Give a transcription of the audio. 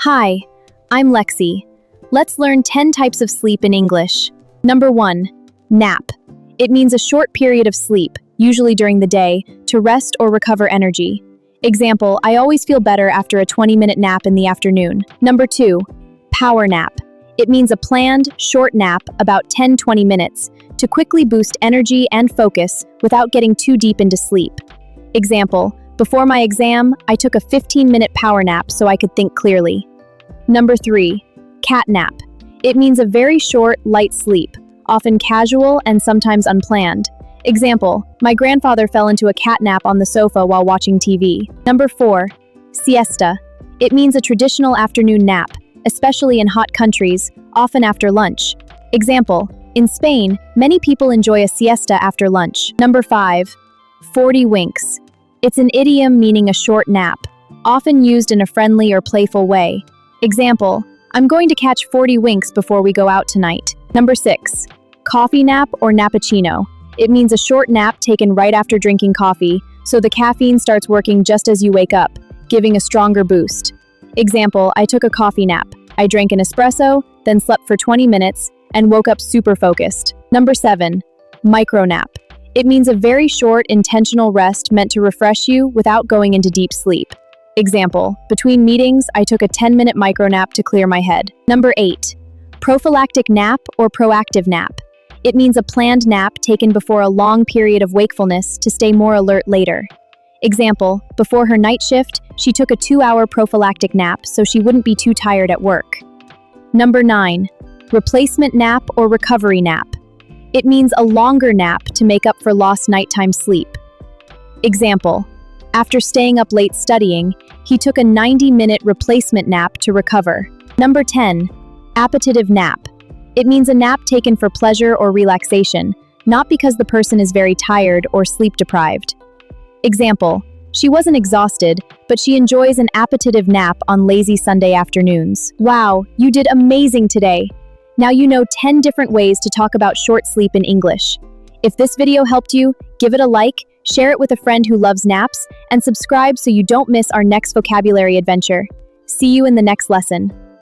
Hi, I'm Lexi. Let's learn 10 types of sleep in English. Number 1. Nap. It means a short period of sleep, usually during the day, to rest or recover energy. Example, I always feel better after a 20-minute nap in the afternoon. Number 2. Power nap. It means a planned, short nap, about 10-20 minutes, to quickly boost energy and focus without getting too deep into sleep. Example, before my exam, I took a 15-minute power nap so I could think clearly. Number 3. Catnap. It means a very short, light sleep, often casual and sometimes unplanned. Example, my grandfather fell into a catnap on the sofa while watching TV. Number 4. Siesta. It means a traditional afternoon nap, especially in hot countries, often after lunch. Example, in Spain, many people enjoy a siesta after lunch. Number 5. 40 winks. It's an idiom meaning a short nap, often used in a friendly or playful way. Example, I'm going to catch 40 winks before we go out tonight. Number 6. Coffee nap or nappuccino. It means a short nap taken right after drinking coffee, so the caffeine starts working just as you wake up, giving a stronger boost. Example, I took a coffee nap. I drank an espresso, then slept for 20 minutes, and woke up super focused. Number 7. Micro nap. It means a very short, intentional rest meant to refresh you without going into deep sleep. Example, between meetings, I took a 10-minute micro nap to clear my head. Number 8. Prophylactic nap or proactive nap. It means a planned nap taken before a long period of wakefulness to stay more alert later. Example, before her night shift, she took a 2-hour prophylactic nap so she wouldn't be too tired at work. Number 9. Replacement nap or recovery nap. It means a longer nap to make up for lost nighttime sleep. Example, after staying up late studying, he took a 90-minute replacement nap to recover. Number 10. Appetitive nap. It means a nap taken for pleasure or relaxation, not because the person is very tired or sleep-deprived. Example, she wasn't exhausted, but she enjoys an appetitive nap on lazy Sunday afternoons. Wow, you did amazing today! Now you know 10 different ways to talk about short sleep in English. If this video helped you, give it a like, share it with a friend who loves naps, and subscribe so you don't miss our next vocabulary adventure. See you in the next lesson.